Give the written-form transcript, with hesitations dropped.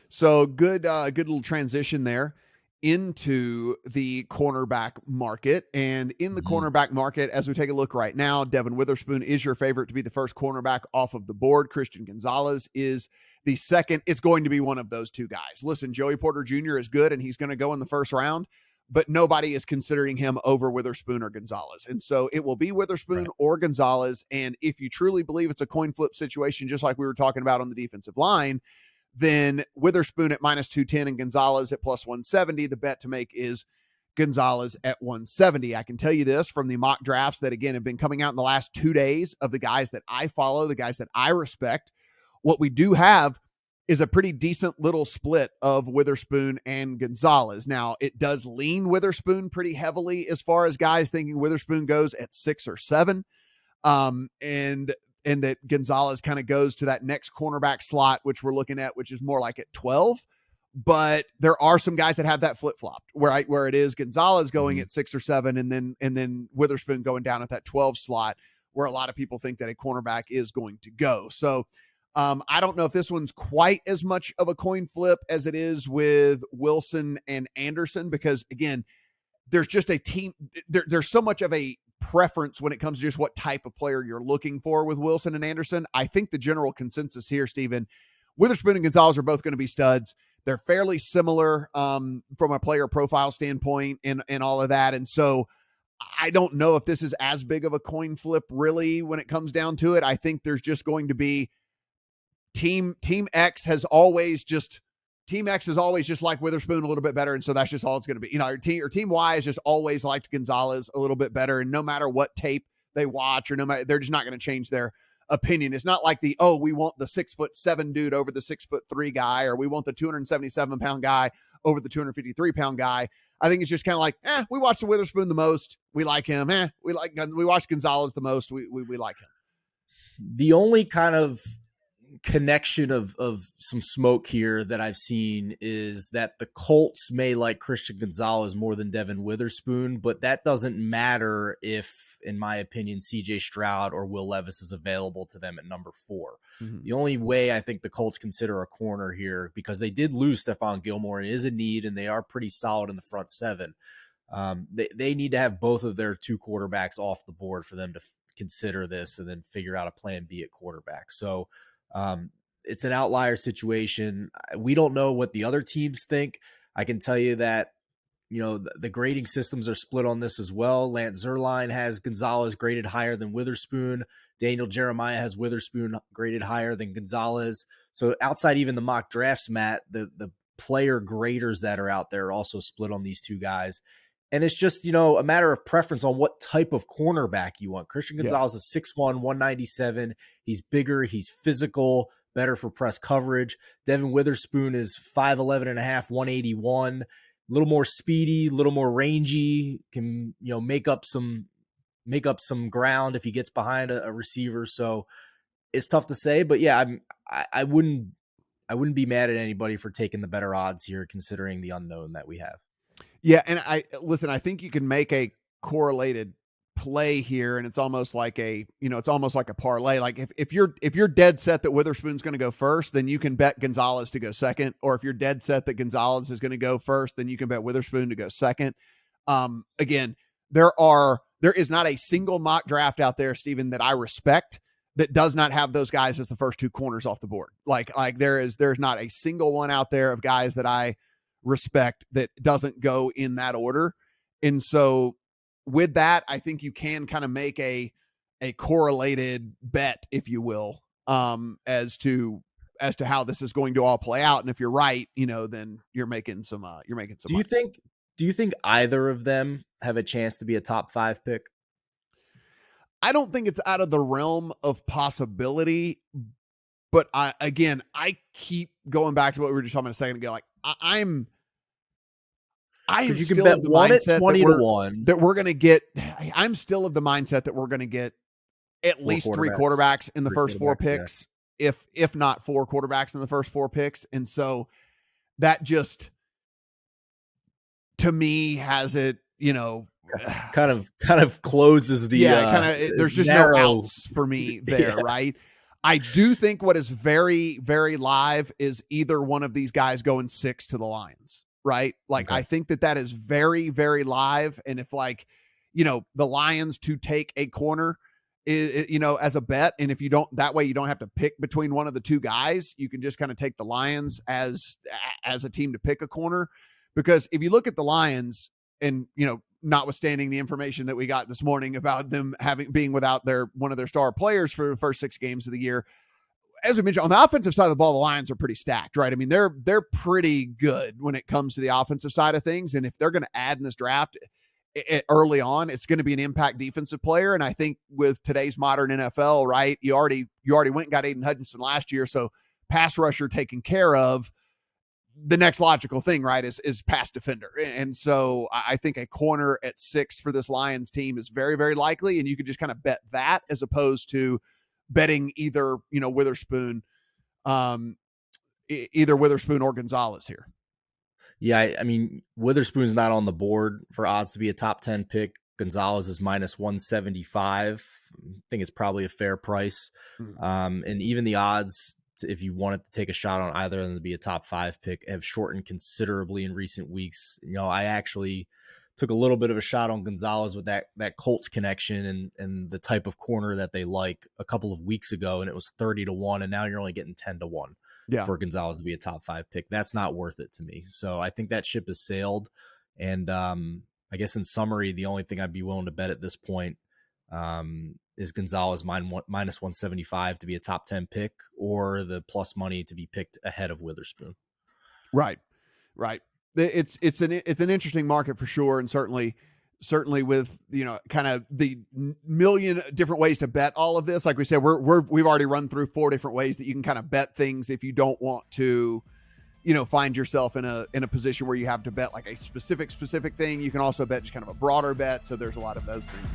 So good little transition there into the cornerback market. And in the cornerback market, as we take a look right now, Devin Witherspoon is your favorite to be the first cornerback off of the board. Christian Gonzalez is the second. It's going to be one of those two guys. Listen, Joey Porter Jr. is good, and he's going to go in the first round, but nobody is considering him over Witherspoon or Gonzalez. And so it will be Witherspoon or Gonzalez. And if you truly believe it's a coin flip situation, just like we were talking about on the defensive line, then Witherspoon at minus 210 and Gonzalez at plus 170. The bet to make is Gonzalez at 170. I can tell you this from the mock drafts that, again, have been coming out in the last 2 days of the guys that I follow, the guys that I respect. What we do have is a pretty decent little split of Witherspoon and Gonzalez. Now, it does lean Witherspoon pretty heavily as far as guys thinking Witherspoon goes at 6 or 7. And that Gonzalez kind of goes to that next cornerback slot, which we're looking at, which is more like at 12. But there are some guys that have that flip-flopped where it is Gonzalez going at 6 or 7 and then Witherspoon going down at that 12 slot where a lot of people think that a cornerback is going to go. So I don't know if this one's quite as much of a coin flip as it is with Wilson and Anderson, because again, there's just a team. There's so much of a preference when it comes to just what type of player you're looking for with Wilson and Anderson. I think the general consensus here, Stephen, Witherspoon and Gonzalez are both going to be studs. They're fairly similar from a player profile standpoint and all of that. And so I don't know if this is as big of a coin flip really when it comes down to it. I think there's just going to be Team X has always just liked Witherspoon a little bit better. And so that's just all it's going to be. Team Y has just always liked Gonzalez a little bit better. And no matter what tape they watch they're just not going to change their opinion. It's not like we want the 6'7" dude over the 6'3" guy, or we want the 277-pound guy over the 253-pound guy. I think it's just kind of like, we watch the Witherspoon the most. We like him. We watch Gonzalez the most. We like him. The only kind of connection of some smoke here that I've seen is that the Colts may like Christian Gonzalez more than Devin Witherspoon, but that doesn't matter if, in my opinion, CJ Stroud or Will Levis is available to them at number 4. The only way I think the Colts consider a corner here, because they did lose Stephon Gilmore and it is a need, and they are pretty solid in the front 7. They need to have both of their 2 quarterbacks off the board for them to consider this and then figure out a plan B at quarterback. So it's an outlier situation. We don't know what the other teams think. I can tell you that, the grading systems are split on this as well. Lance Zierlein has Gonzalez graded higher than Witherspoon. Daniel Jeremiah has Witherspoon graded higher than Gonzalez. So outside even the mock drafts, Matt, the player graders that are out there are also split on these 2 guys. And it's just, a matter of preference on what type of cornerback you want. Christian Gonzalez is 6'1", 197. He's bigger. He's physical, better for press coverage. Devin Witherspoon is 5'11 and a half, 181. A little more speedy, a little more rangy, can, make up some ground if he gets behind a receiver. So it's tough to say, but yeah, I wouldn't be mad at anybody for taking the better odds here, considering the unknown that we have. Yeah. And I think you can make a correlated play here, and it's almost like a parlay. Like if you're dead set that Witherspoon's going to go first, then you can bet Gonzalez to go second. Or if you're dead set that Gonzalez is going to go first, then you can bet Witherspoon to go second. Again, there is not a single mock draft out there, Stephen, that I respect that does not have those guys as the first 2 corners off the board. Like there's not a single one out there of guys that I respect that doesn't go in that order. And so with that, I think you can kind of make a correlated bet, if you will, as to how this is going to all play out. And if you're right, then you're making some Do you think either of them have a chance to be a top 5 pick? I don't think it's out of the realm of possibility, but I keep going back to what we were just talking about a second ago. Like I'm still of the mindset 20-1 that we're going to get. I'm still of the mindset that we're going to get at least 3 quarterbacks in the first 4 picks, if not 4 quarterbacks in the first 4 picks. And so that just, to me, has it, kind of closes the there's just no outs for me there, right? I do think what is very, very live is either one of these guys going 6 to the Lions, right? Like, Okay. I think that is very, very live. And if the Lions to take a corner is, as a bet, and if you don't, that way you don't have to pick between one of the two guys, you can just kind of take the Lions as a team to pick a corner. Because if you look at the Lions and, notwithstanding the information that we got this morning about them being without one of their star players for the first 6 games of the year, as we mentioned, on the offensive side of the ball, the Lions are pretty stacked, right? I mean, they're pretty good when it comes to the offensive side of things. And if they're going to add in this draft early on, it's going to be an impact defensive player. And I think with today's modern NFL, right, you already went and got Aiden Hutchinson last year. So pass rusher taken care of. The next logical thing, right, is pass defender. And so I think a corner at 6 for this Lions team is very, very likely. And you could just kind of bet that as opposed to betting either, Witherspoon, either Witherspoon or Gonzalez here. Yeah, I mean, Witherspoon's not on the board for odds to be a top 10 pick. Gonzalez is minus 175. I think it's probably a fair price. And even the odds, if you wanted to take a shot on either of them to be a top 5 pick, have shortened considerably in recent weeks. I actually took a little bit of a shot on Gonzalez with that Colts connection and the type of corner that they like a couple of weeks ago, and it was 30-1, and now you're only getting 10-1 for Gonzalez to be a top 5 pick. That's not worth it to me. So I think that ship has sailed. And I guess in summary, the only thing I'd be willing to bet at this point is Gonzalez minus 175 to be a top 10 pick, or the plus money to be picked ahead of Witherspoon. Right. It's an interesting market for sure. And certainly with, kind of the million different ways to bet all of this. Like we said, we've already run through 4 different ways that you can kind of bet things if you don't want to, find yourself in a position where you have to bet like a specific thing. You can also bet just kind of a broader bet. So there's a lot of those things.